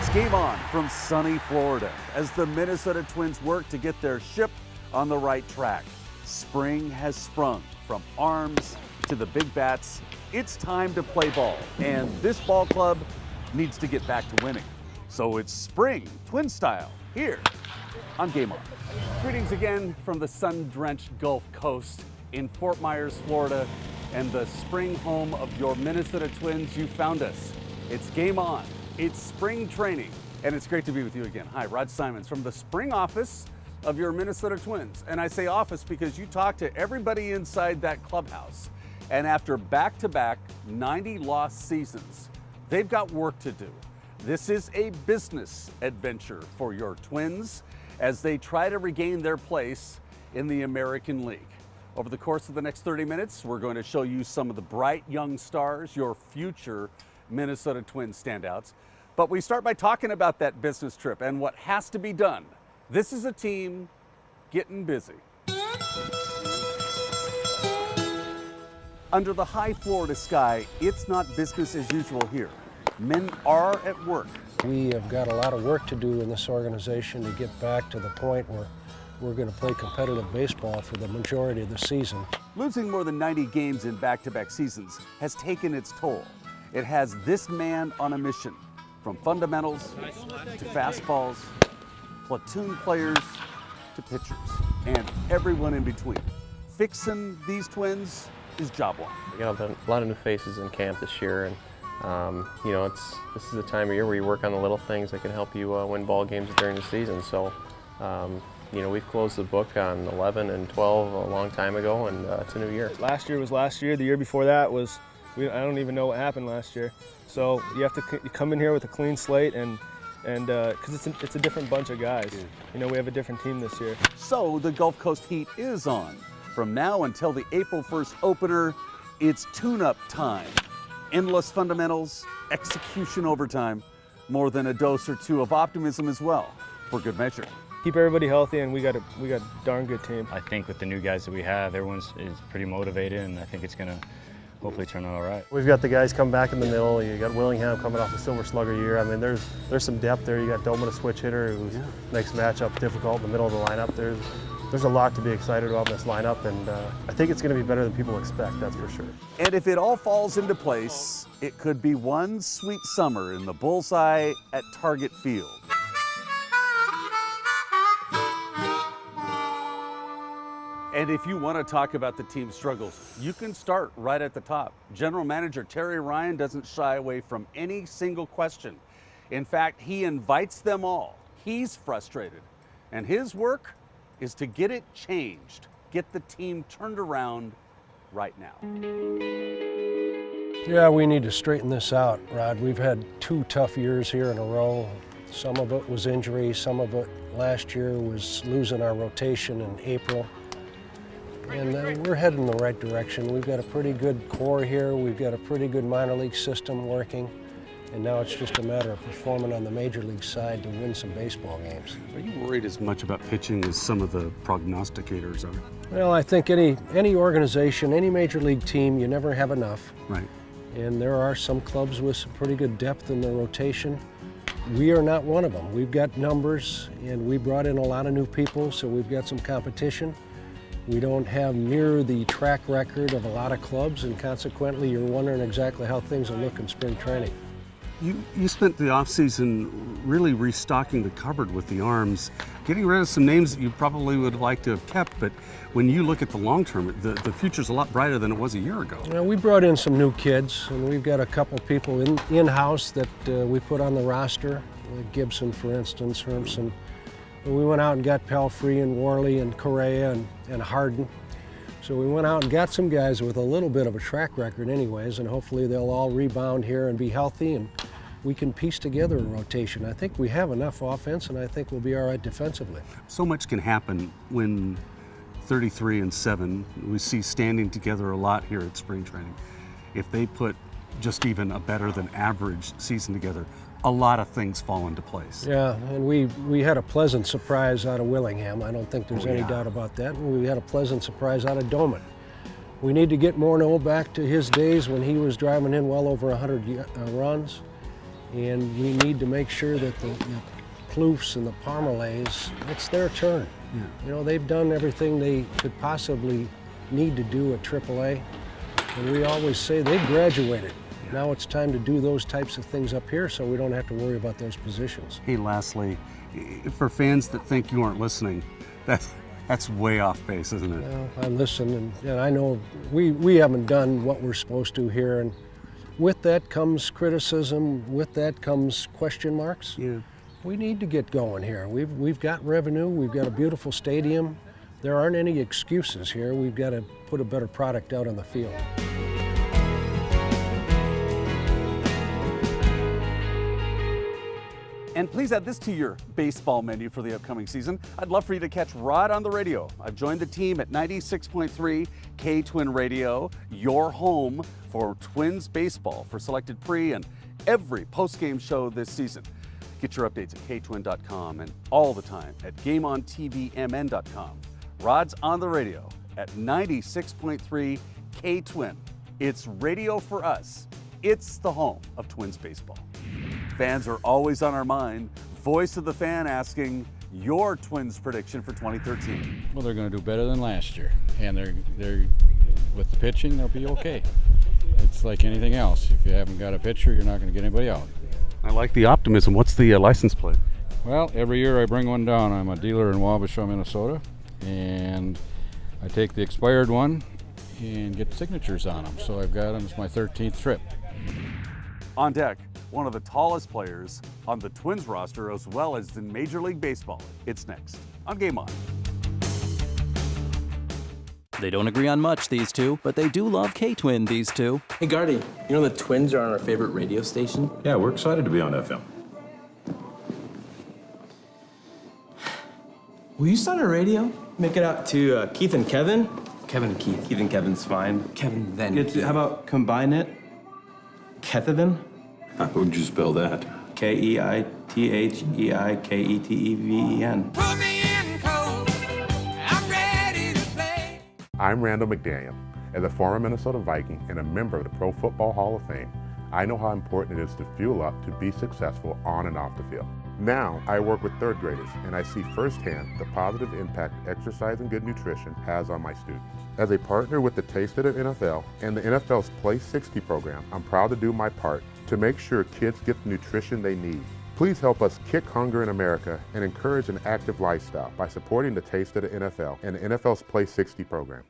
It's Game On from sunny Florida as the Minnesota Twins work to get their ship on the right track. Spring has sprung from arms to the big bats. It's time to play ball, and this ball club needs to get back to winning. So it's spring, Twin style, here on Game On. Greetings again from the sun-drenched Gulf Coast in Fort Myers, Florida, and the spring home of your Minnesota Twins. You found us. It's Game On. It's spring training, and it's great to be with you again. Hi, Rod Simons from the spring office of your Minnesota Twins. And I say office because you talk to everybody inside that clubhouse. And after back-to-back 90-loss seasons, they've got work to do. This is a business adventure for your Twins as they try to regain their place in the American League. Over the course of the next 30 minutes, we're going to show you some of the bright young stars, your future Minnesota Twins standouts. But we start by talking about that business trip and what has to be done. This is a team getting busy. Under the high Florida sky, it's not business as usual here. Men are at work. We have got a lot of work to do in this organization to get back to the point where we're going to play competitive baseball for the majority of the season. Losing more than 90 games in back-to-back seasons has taken its toll. It has this man on a mission, from fundamentals to fastballs, platoon players to pitchers, and everyone in between. Fixing these Twins is job one. We got a lot of new faces in camp this year, and this is the time of year where you work on the little things that can help you win ball games during the season. So, we've closed the book on 11 and 12 a long time ago, and it's a new year. Last year was last year. The year before that was, I don't even know what happened last year. So you have to come in here with a clean slate, and because it's a different bunch of guys. We have a different team this year. So the Gulf Coast heat is on. From now until the April 1st opener, it's tune-up time. Endless fundamentals, execution overtime, more than a dose or two of optimism as well, for good measure. Keep everybody healthy, and we got a darn good team. I think with the new guys that we have, everyone is pretty motivated, and I think it's going to hopefully turn out all right. We've got the guys come back in the middle. You got Willingham coming off the Silver Slugger year. I mean, there's some depth there. You got Doman, a switch hitter, who makes matchup difficult in the middle of the lineup. There's a lot to be excited about in this lineup, and I think it's going to be better than people expect, that's for sure. And if it all falls into place, it could be one sweet summer in the bullseye at Target Field. And if you want to talk about the team's struggles, you can start right at the top. General Manager Terry Ryan doesn't shy away from any single question. In fact, he invites them all. He's frustrated, and his work is to get it changed, get the team turned around right now. Yeah, we need to straighten this out, Rod. We've had 2 tough years here in a row. Some of it was injury, some of it last year was losing our rotation in April. And we're heading in the right direction. We've got a pretty good core here. We've got a pretty good minor league system working. And now it's just a matter of performing on the major league side to win some baseball games. Are you worried as much about pitching as some of the prognosticators are? Well, I think any organization, any major league team, you never have enough. Right. And there are some clubs with some pretty good depth in their rotation. We are not one of them. We've got numbers, and we brought in a lot of new people, so we've got some competition. We don't have near the track record of a lot of clubs, and consequently, you're wondering exactly how things will look in spring training. You spent the offseason really restocking the cupboard with the arms, getting rid of some names that you probably would like to have kept, but when you look at the long term, the future's a lot brighter than it was a year ago. We brought in some new kids, and we've got a couple people in-house that we put on the roster, like Gibson, for instance, Hermson. We went out and got Pelfrey and Worley and Correa and Harden. So we went out and got some guys with a little bit of a track record anyways, and hopefully they'll all rebound here and be healthy, and we can piece together a rotation. I think we have enough offense, and I think we'll be all right defensively. So much can happen when 33-7, we see standing together a lot here at spring training. If they put just even a better than average season together, a lot of things fall into place. Yeah, and we had a pleasant surprise out of Willingham. I don't think there's any doubt about that. We had a pleasant surprise out of Doman. We need to get Morneau back to his days when he was driving in well over 100 runs. and we need to make sure that the Ploufs and the Parmalays, it's their turn. Yeah. You know, they've done everything they could possibly need to do at AAA, and we always say they graduated. Now it's time to do those types of things up here so we don't have to worry about those positions. Hey, lastly, for fans that think you aren't listening, that's way off base, isn't it? Well, I listen, and I know we haven't done what we're supposed to here, and with that comes criticism, with that comes question marks. Yeah. We need to get going here. We've got revenue, we've got a beautiful stadium. There aren't any excuses here. We've got to put a better product out on the field. And please add this to your baseball menu for the upcoming season. I'd love for you to catch Rod on the radio. I've joined the team at 96.3 K-Twin Radio, your home for Twins baseball for selected pre and every post-game show this season. Get your updates at ktwin.com and all the time at GameOnTVMN.com. Rod's on the radio at 96.3 K-Twin. It's radio for us. It's the home of Twins baseball. Fans are always on our mind. Voice of the fan asking your Twins prediction for 2013. Well, they're going to do better than last year, and they're with the pitching, they'll be okay. It's like anything else. If you haven't got a pitcher, you're not going to get anybody out. I like the optimism. What's the license plate? Well, every year I bring one down. I'm a dealer in Wabasha, Minnesota, and I take the expired one and get signatures on them. So I've got them. It's my 13th trip. On deck, one of the tallest players on the Twins roster as well as in Major League Baseball. It's next on Game On. They don't agree on much, these two, but they do love K-Twin, these two. Hey, Gardy, you know the Twins are on our favorite radio station? Yeah, we're excited to be on FM. Will you start a radio? Make it out to Keith and Kevin? Kevin and Keith. Keith and Kevin's fine. Kevin then Keith. How about combine it? Kethaven? How would you spell that? Keitheketeven. Put me in cold. I'm ready to play. I'm Randall McDaniel. As a former Minnesota Viking and a member of the Pro Football Hall of Fame, I know how important it is to fuel up to be successful on and off the field. Now, I work with third graders, and I see firsthand the positive impact exercise and good nutrition has on my students. As a partner with the Taste of the NFL and the NFL's Play 60 program, I'm proud to do my part to make sure kids get the nutrition they need. Please help us kick hunger in America and encourage an active lifestyle by supporting the Taste of the NFL and the NFL's Play 60 program.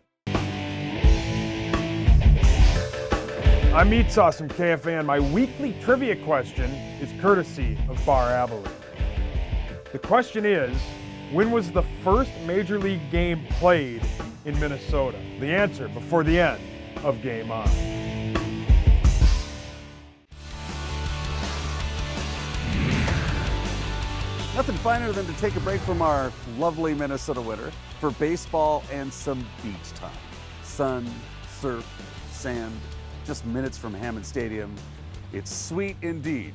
I'm Meat Sauce from KFAN. My weekly trivia question is courtesy of Bar Abilene. The question is, when was the first Major League game played in Minnesota? The answer before the end of Game On. Nothing finer than to take a break from our lovely Minnesota winter for baseball and some beach time. Sun, surf, sand, just minutes from Hammond Stadium. It's sweet indeed.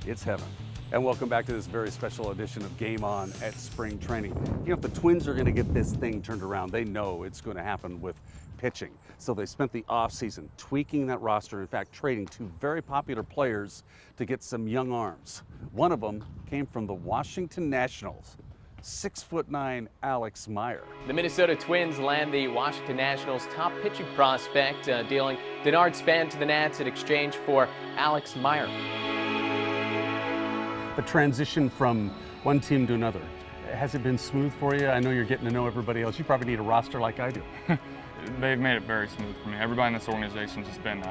It's heaven. And welcome back to this very special edition of Game On at Spring Training. You know, if the Twins are going to get this thing turned around, they know it's going to happen with pitching. So they spent the offseason tweaking that roster, in fact, trading two very popular players to get some young arms. One of them came from the Washington Nationals, 6'9" Alex Meyer. The Minnesota Twins land the Washington Nationals' top pitching prospect, dealing Denard Span to the Nats in exchange for Alex Meyer. The transition from one team to another, has it been smooth for you? I know you're getting to know everybody else. You probably need a roster like I do. They've made it very smooth for me. Everybody in this organization has just been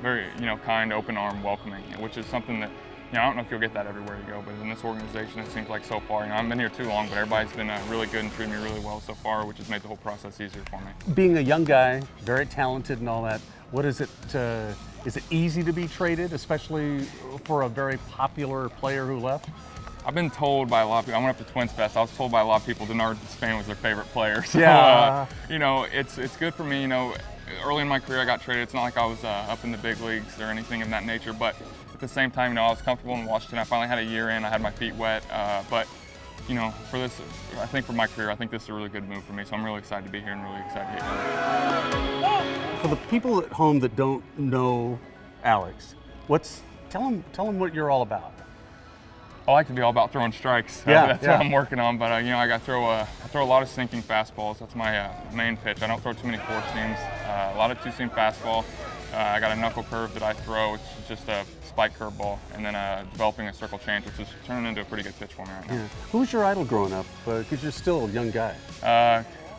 very, kind, open arm, welcoming, which is something that, I don't know if you'll get that everywhere you go, but in this organization, it seems like so far, I haven't been here too long, but everybody's been really good and treated me really well so far, which has made the whole process easier for me. Being a young guy, very talented and all that, what is it easy to be traded, especially for a very popular player who left? I've been told by a lot of people, I went up to Twins Fest, I was told by a lot of people Denard Span was their favorite player. So, yeah. It's good for me, early in my career I got traded. It's not like I was up in the big leagues or anything of that nature, but at the same time, I was comfortable in Washington. I finally had a year in, I had my feet wet, but for this, I think for my career, I think this is a really good move for me, so I'm really excited to be here and really excited to get here. For the people at home that don't know Alex, what's Tell them what you're all about. I like to be all about throwing strikes. That's what I'm working on. But I got I throw a lot of sinking fastballs. That's my main pitch. I don't throw too many four seams. A lot of two-seam fastball. I got a knuckle curve that I throw, which is just a spike curveball, and then developing a circle change, which is turning into a pretty good pitch for me right now. Yeah. Who was your idol growing up? Because you're still a young guy.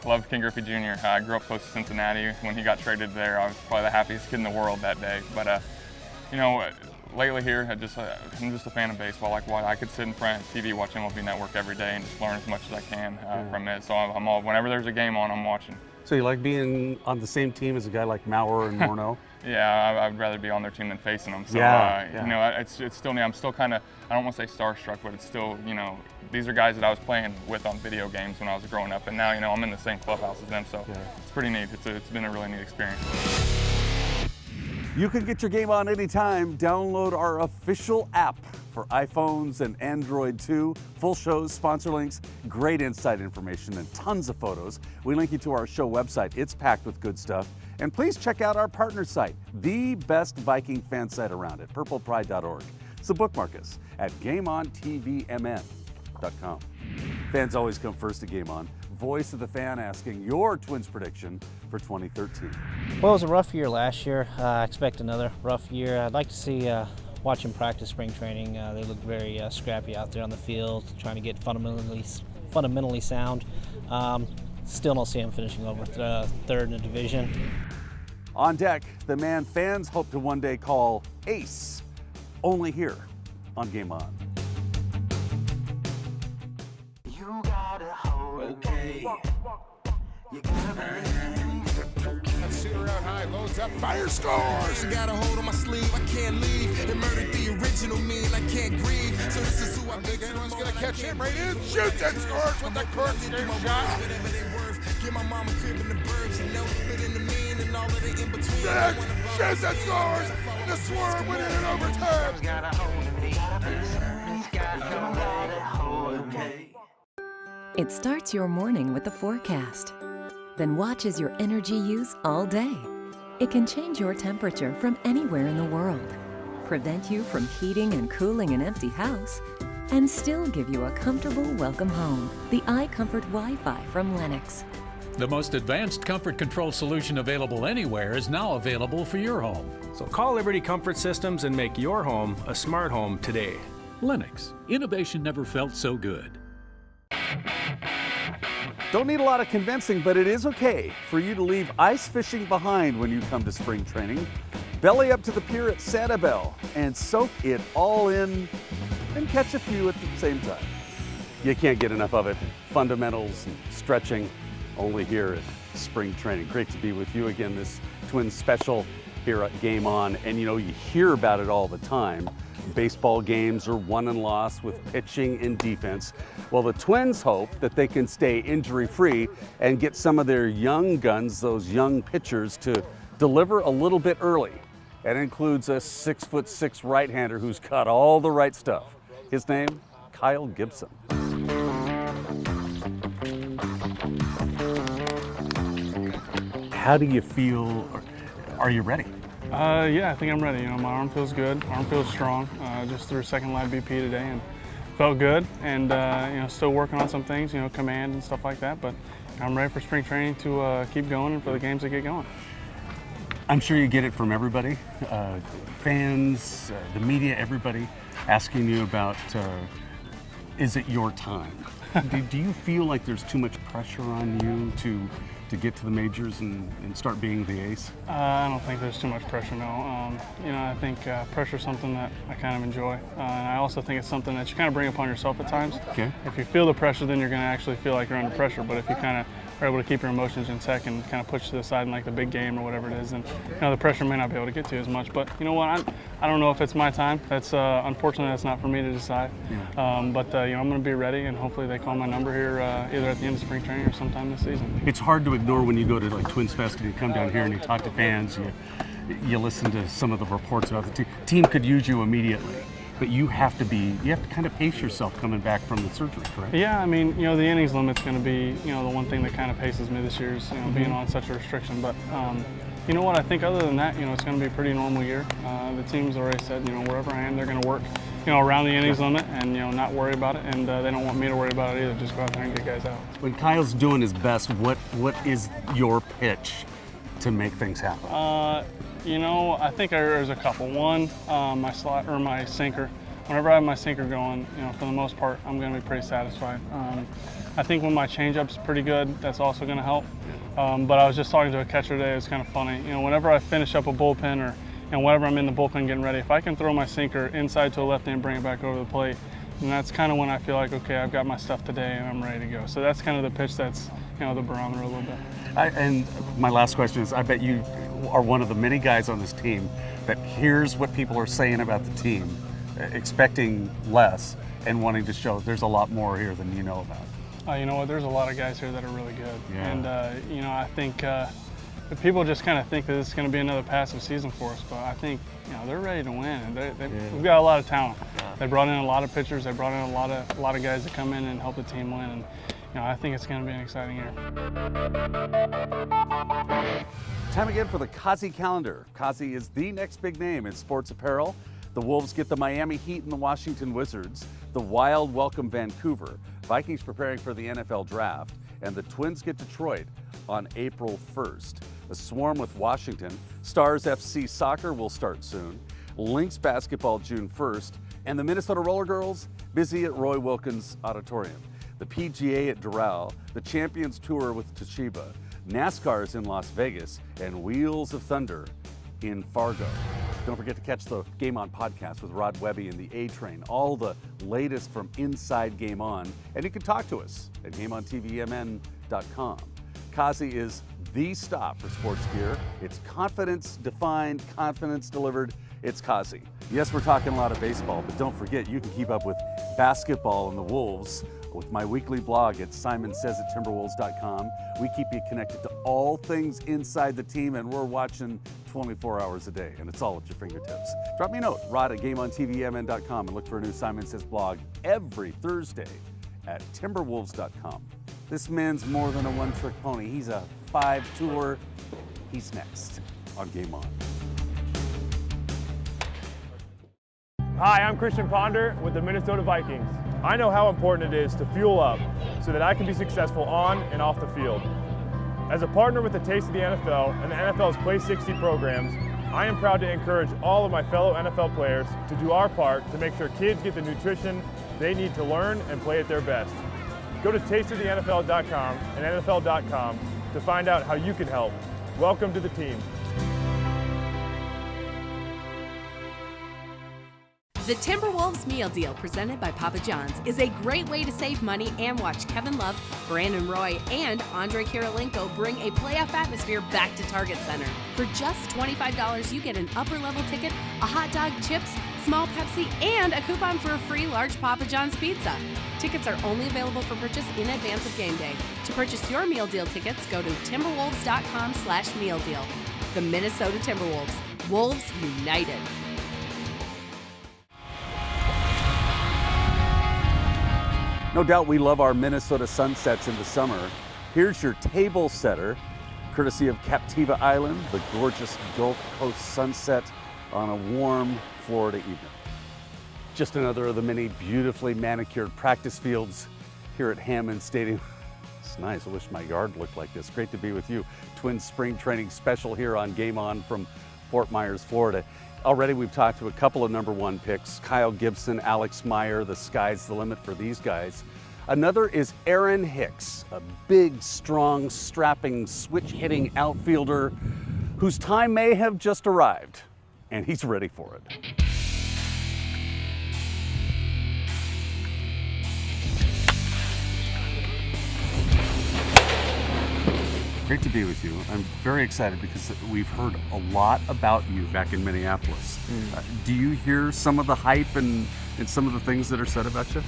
Loved King Griffey Jr. I grew up close to Cincinnati. When he got traded there, I was probably the happiest kid in the world that day. But lately here, I'm just a fan of baseball. I could sit in front of TV, watch MLB Network every day, and just learn as much as I can from it. So I'm all, whenever there's a game on, I'm watching. So you like being on the same team as a guy like Meyer and Morneau? Yeah, I'd rather be on their team than facing them. So it's still me. I'm still kind of, I don't want to say starstruck, but it's still, these are guys that I was playing with on video games when I was growing up, and now I'm in the same clubhouse as them. So it's pretty neat. It's been a really neat experience. You can get your game on anytime. Download our official app for iPhones and Android too. Full shows, sponsor links, great inside information, and tons of photos. We link you to our show website. It's packed with good stuff. And please check out our partner site, the best Viking fan site around it, purplepride.org. So bookmark us at GameOnTVMN.com. Fans always come first to Game On. Voice of the fan asking your Twins prediction for 2013. Well, it was a rough year last year. I expect another rough year. I'd like to see watch them practice spring training. They look very scrappy out there on the field, trying to get fundamentally sound. Still don't see them finishing over third in the division. On deck, the man fans hope to one day call Ace, only here on Game On. You gotta hold okay. You gotta Let's see her out high, loads up, fire, scores! Got a hold on my sleeve, I can't leave. It murdered the original me and I can't grieve. So this is who I big anyone's gonna catch him right in. Shoots and scores with the curve straight shot. Get my mama crib in the burbs and no fit in the mean and all of the in between. Shoots and scores! The swerve went in overtime. It starts your morning with the forecast, then watches your energy use all day. It can change your temperature from anywhere in the world, prevent you from heating and cooling an empty house, and still give you a comfortable welcome home. The iComfort Wi-Fi from Lennox. The most advanced comfort control solution available anywhere is now available for your home. So call Liberty Comfort Systems and make your home a smart home today. Lennox, innovation never felt so good. Don't need a lot of convincing, but it is okay for you to leave ice fishing behind when you come to spring training. Belly up to the pier at Sanibel and soak it all in and catch a few at the same time. You can't get enough of it. Fundamentals and stretching, only here at spring training. Great to be with you again, this Twins special here at Game On. And you hear about it all the time. Baseball games are won and lost with pitching and defense. Well, the Twins hope that they can stay injury-free and get some of their young guns, those young pitchers, to deliver a little bit early. That includes a 6'6" right-hander who's got all the right stuff. His name, Kyle Gibson. How do you feel? Are you ready? Yeah, I think I'm ready. My arm feels good. Arm feels strong. Just threw a second live BP today and felt good. And still working on some things, command and stuff like that. But I'm ready for spring training to keep going and for the games to get going. I'm sure you get it from everybody, fans, the media, everybody asking you about, is it your time? do you feel like there's too much pressure on you to get to the majors and start being the ace? I don't think there's too much pressure, no. I think pressure is something that I kind of enjoy. And I also think it's something that you kind of bring upon yourself at times. Okay. If you feel the pressure, then you're going to actually feel like you're under pressure. But if you kind of are able to keep your emotions in check and kind of push to the side in like the big game or whatever it is, then the pressure may not be able to get to you as much. But you know what? I don't know if it's my time. That's unfortunately that's not for me to decide. Yeah. I'm going to be ready, and hopefully they call my number here either at the end of spring training or sometime this season. It's hard to ignore when you go to like Twins Fest and you come down here and you talk to fans. You listen to some of the reports about the team could use you immediately. But you have to kind of pace yourself coming back from the surgery, correct? Yeah, the innings limit's going to be, the one thing that kind of paces me this year is, being on such a restriction. But, You know what, I think other than that, it's going to be a pretty normal year. The team's already said, wherever I am, they're going to work, around the innings limit and, not worry about it. And they don't want me to worry about it either. Just go out there and get guys out. When Kyle's doing his best, what is your pitch to make things happen? I think there's a couple. One, my slot or my sinker. Whenever I have my sinker going, for the most part, I'm going to be pretty satisfied. I think when my changeup's pretty good, that's also going to help. But I was just talking to a catcher today. It's kind of funny. Whenever I finish up a bullpen and whenever I'm in the bullpen getting ready, if I can throw my sinker inside to a left and bring it back over the plate, and that's kind of when I feel like, okay, I've got my stuff today and I'm ready to go. So that's kind of the pitch that's, the barometer a little bit. And my last question is, I bet you are one of the many guys on this team that hears what people are saying about the team, expecting less and wanting to show there's a lot more here than you know about. You know what, there's a lot of guys here that are really good. Yeah. And, I think people just kind of think that it's going to be another passive season for us, but I think, they're ready to win. And we've got a lot of talent. Yeah. They brought in a lot of pitchers. They brought in a lot of guys that come in and help the team win. And, I think it's going to be an exciting year. Time again for the Kazi calendar. Kazi is the next big name in sports apparel. The Wolves get the Miami Heat and the Washington Wizards. The Wild welcome Vancouver. Vikings preparing for the NFL draft. And the Twins get Detroit on April 1st. The Swarm with Washington. Stars FC soccer will start soon. Lynx basketball June 1st. And the Minnesota Roller Girls busy at Roy Wilkins Auditorium. The PGA at Doral. The Champions Tour with Toshiba. NASCAR is in Las Vegas. And Wheels of Thunder in Fargo. Don't forget to catch the Game On podcast with Rod Webby and the A-Train. All the latest from inside Game On. And you can talk to us at GameOnTVMN.com. Kazi is the stop for sports gear. It's confidence defined, confidence delivered. It's Kazi. Yes, we're talking a lot of baseball, but don't forget you can keep up with basketball and the Wolves with my weekly blog at SimonSaysAtTimberwolves.com. We keep you connected to all things inside the team, and we're watching 24 hours a day, and it's all at your fingertips. Drop me a note, Rod at GameOnTVMN.com, and look for a new Simon Says blog every Thursday at Timberwolves.com. This man's more than a one-trick pony. He's a 5-tour. He's next on Game On. Hi, I'm Christian Ponder with the Minnesota Vikings. I know how important it is to fuel up so that I can be successful on and off the field. As a partner with the Taste of the NFL and the NFL's Play 60 programs, I am proud to encourage all of my fellow NFL players to do our part to make sure kids get the nutrition they need to learn and play at their best. Go to tasteofthenfl.com and NFL.com to find out how you can help. Welcome to the team. The Timberwolves Meal Deal, presented by Papa John's, is a great way to save money and watch Kevin Love, Brandon Roy, and Andre Kirilenko bring a playoff atmosphere back to Target Center. For just $25, you get an upper-level ticket, a hot dog, chips, small Pepsi, and a coupon for a free large Papa John's pizza. Tickets are only available for purchase in advance of game day. To purchase your meal deal tickets, go to timberwolves.com/meal deal. The Minnesota Timberwolves. Wolves United. No doubt we love our Minnesota sunsets in the summer. Here's your table setter, courtesy of Captiva Island, the gorgeous Gulf Coast sunset on a warm Florida evening. Just another of the many beautifully manicured practice fields here at Hammond Stadium. It's nice. I wish my yard looked like this. Great to be with you. Twins spring training special here on Game On from Fort Myers, Florida. Already we've talked to a couple of number one picks, Kyle Gibson, Alex Meyer. The sky's the limit for these guys. Another is Aaron Hicks, a big, strong, strapping, switch-hitting outfielder whose time may have just arrived, and he's ready for it. Great to be with you. I'm very excited because we've heard a lot about you back in Minneapolis. Do you hear some of the hype and some of the things that are said about you?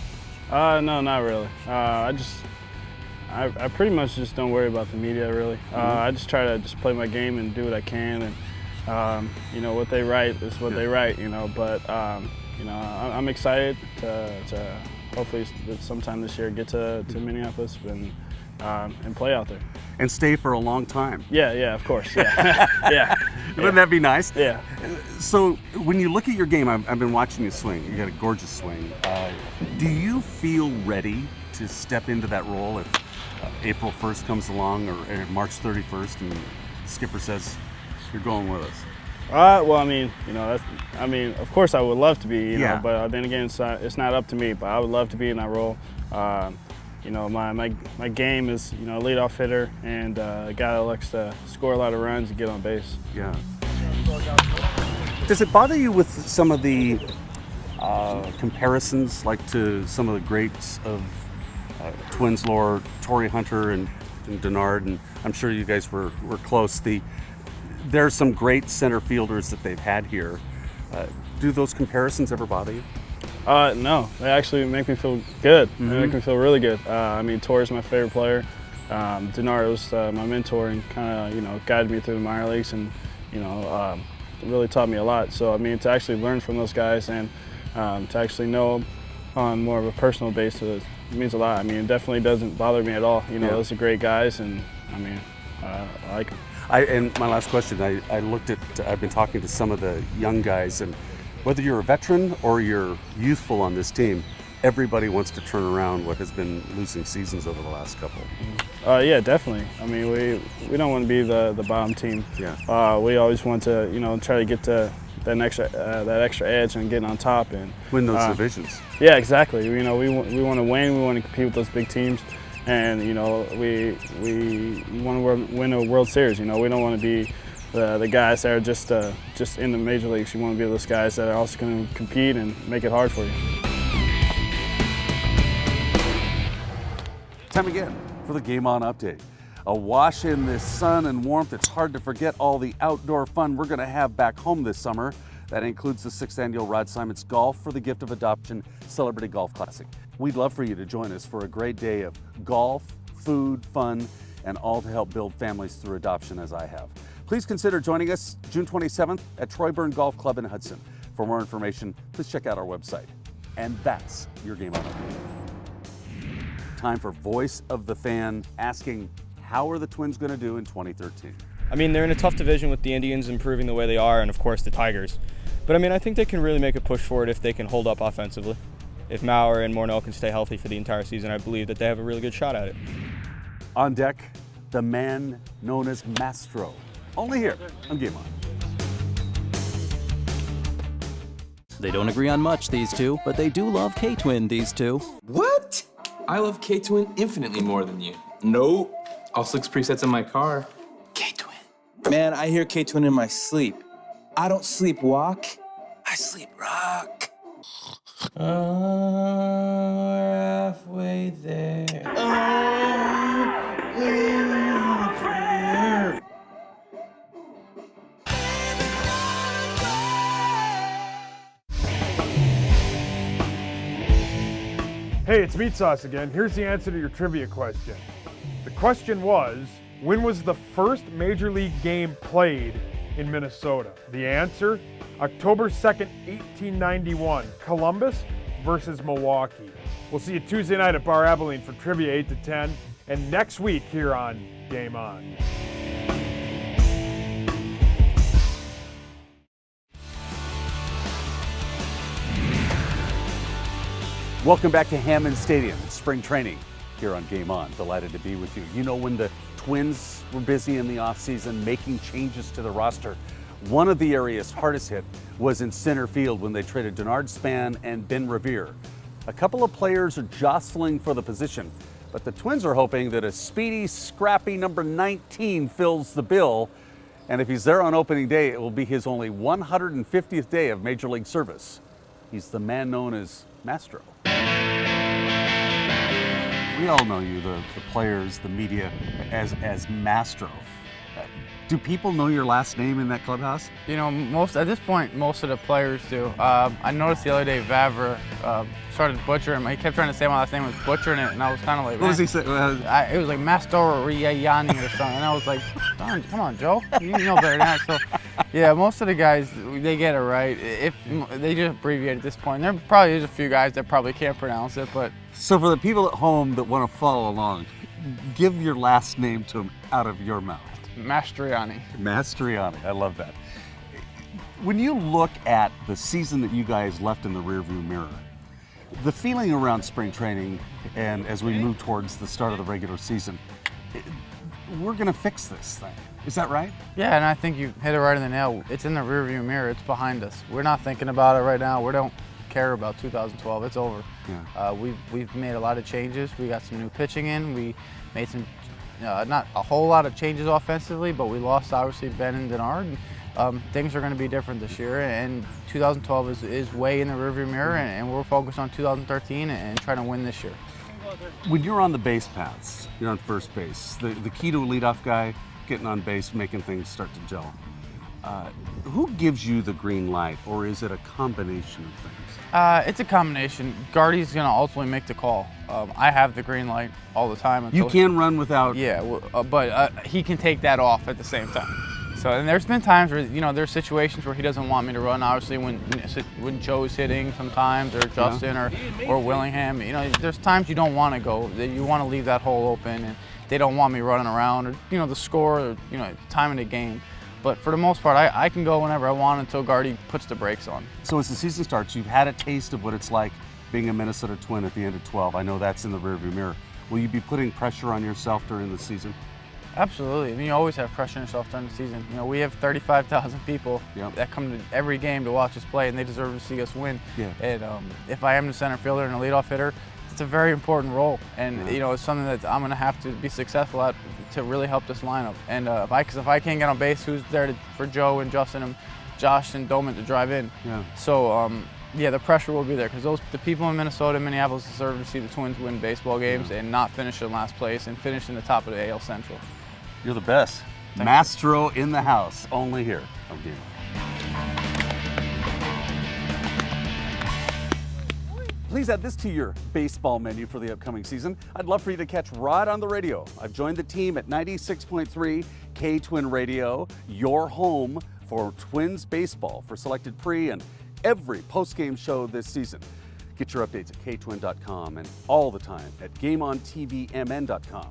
No, not really. I pretty much just don't worry about the media, really. I just try to just play my game and do what I can, and what they write is what they write, But I'm excited to hopefully sometime this year get to Minneapolis and and play out there. And stay for a long time. Yeah, of course. Yeah. yeah. Wouldn't that be nice? Yeah. So when you look at your game, I've been watching you swing. You got a gorgeous swing. Do you feel ready to step into that role if April 1st comes along or March 31st and the skipper says, you're going with us? Well, I mean, of course I would love to be, you Yeah. know, but then again, it's not up to me, but I would love to be in that role. My game is, a leadoff hitter and a guy that likes to score a lot of runs and get on base. Yeah. Does it bother you with some of the comparisons, like to some of the greats of Twins lore, Torrey Hunter and Denard, and I'm sure you guys were close. There's some great center fielders that they've had here. Do those comparisons ever bother you? No, they actually make me feel good. They make me feel really good. Torrey's my favorite player. Denard was my mentor and kind of, guided me through the minor leagues and, really taught me a lot. So, to actually learn from those guys and to actually know on more of a personal basis, it means a lot. It definitely doesn't bother me at all. Those are great guys and, I like them. And my last question, I've been talking to some of the young guys, and whether you're a veteran or you're youthful on this team, everybody wants to turn around what has been losing seasons over the last couple. Yeah, definitely. We don't want to be the bottom team. Yeah. We always want to, try to get to that extra edge and getting on top and Win those divisions. Yeah, exactly. We want to win. We want to compete with those big teams, and we want to win a World Series. We don't want to be the guys that are just in the major leagues. You want to be those guys that are also going to compete and make it hard for you. Time again for the Game On update. A wash in this sun and warmth. It's hard to forget all the outdoor fun we're going to have back home this summer. That includes the 6th annual Rod Simon's Golf for the Gift of Adoption Celebrity Golf Classic. We'd love for you to join us for a great day of golf, food, fun, and all to help build families through adoption as I have. Please consider joining us June 27th at Troyburn Golf Club in Hudson. For more information, please check out our website. And that's your Game On update. Time for Voice of the Fan, asking how are the Twins going to do in 2013? They're in a tough division with the Indians improving the way they are and, of course, the Tigers. But, I think they can really make a push for it if they can hold up offensively. If Meyer and Morneau can stay healthy for the entire season, I believe that they have a really good shot at it. On deck, the man known as Mastro. Only here on Game On. They don't agree on much, these two, but they do love K-Twin, these two. What? I love K-Twin infinitely more than you. Nope. All 6 presets in my car. K-Twin. Man, I hear K-Twin in my sleep. I don't sleepwalk. I sleep rock. We're halfway there. Hey, it's Meat Sauce again. Here's the answer to your trivia question. The question was, when was the first Major League game played in Minnesota? The answer, October 2nd, 1891, Columbus versus Milwaukee. We'll see you Tuesday night at Bar Abilene for Trivia 8 to 10, and next week here on Game On. Welcome back to Hammond Stadium, spring training here on Game On. Delighted to be with you. When the Twins were busy in the offseason making changes to the roster, one of the areas hardest hit was in center field when they traded Denard Span and Ben Revere. A couple of players are jostling for the position, but the Twins are hoping that a speedy, scrappy number 19 fills the bill. And if he's there on opening day, it will be his only 150th day of Major League service. He's the man known as Mastro. We all know you, the players, the media, as Mastro. Do people know your last name in that clubhouse? At this point, most of the players do. I noticed the other day Vavra started butchering him. He kept trying to say my last name was butchering it, and I was kind of like, what was he saying? It was like Mastoriani or something, and I was like, come on, Joe, you know better than that. So, yeah, most of the guys, they get it right. If they just abbreviate at this point. There probably is a few guys that probably can't pronounce it, but. So for the people at home that want to follow along, Give your last name to him out of your mouth. Mastriani. Mastriani, I love that. When you look at the season that you guys left in the rearview mirror, the feeling around spring training and as we move towards the start of the regular season, we're going to fix this thing. Is that right? Yeah, and I think you hit it right in the nail. It's in the rearview mirror. It's behind us. We're not thinking about it right now. We don't care about 2012. It's over. Yeah. We've made a lot of changes. We got some new pitching in. We made some, not a whole lot of changes offensively, but we lost obviously Ben and Denard. Things are going to be different this year, and 2012 is way in the rearview mirror, and we're focused on 2013 and trying to win this year. When you're on the base paths, you're on first base, the key to a leadoff guy, getting on base, making things start to gel. Who gives you the green light, or is it a combination of things? It's a combination. Guardy's going to ultimately make the call. I have the green light all the time. You can run without... Yeah, but he can take that off at the same time. So, and there's been times where, there's situations where he doesn't want me to run. Obviously, when Joe's hitting sometimes, or Justin, or Willingham, there's times you don't want to go. You want to leave that hole open, and they don't want me running around, or the score, or time in the game. But for the most part, I can go whenever I want until Guardy puts the brakes on. So as the season starts, you've had a taste of what it's like being a Minnesota Twin at the end of 12. I know that's in the rearview mirror. Will you be putting pressure on yourself during the season? Absolutely. I mean, you always have pressure on yourself during the season. We have 35,000 people that come to every game to watch us play, and they deserve to see us win. Yeah. And if I am the center fielder and a leadoff hitter, it's a very important role, and it's something that I'm going to have to be successful at to really help this lineup. And if I can't get on base, who's there for Joe and Justin and Josh and Doman to drive in? Yeah. So yeah, the pressure will be there because the people in Minnesota and Minneapolis deserve to see the Twins win baseball games and not finish in last place and finish in the top of the AL Central. You're the best. Mastro in the house, only here on GameON. Please add this to your baseball menu for the upcoming season. I'd love for you to catch Rod on the radio. I've joined the team at 96.3 K-Twin Radio, your home for Twins baseball for selected pre and every post-game show this season. Get your updates at ktwin.com and all the time at GameOnTVMN.com.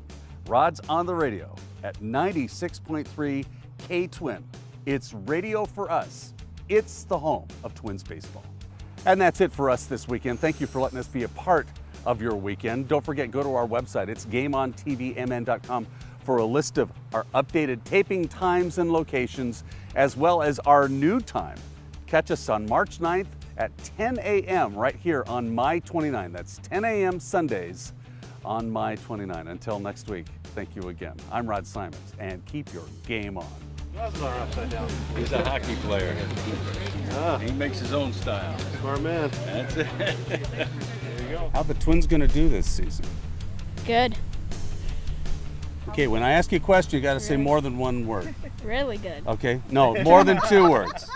Rod's on the radio at 96.3 K-Twin. It's radio for us. It's the home of Twins baseball. And that's it for us this weekend. Thank you for letting us be a part of your weekend. Don't forget, go to our website. It's GameOnTVMN.com for a list of our updated taping times and locations, as well as our new time. Catch us on March 9th at 10 a.m. right here on My 29. That's 10 a.m. Sundays on My 29. Until next week, thank you again. I'm Rod Simons, and keep your game on. Upside down. He's a hockey player. He makes his own style. Smart man. That's it. There you go. How the Twins going to do this season? Good. Okay, when I ask you a question, you got to say more than one word. Really good. Okay? No, more than 2 words.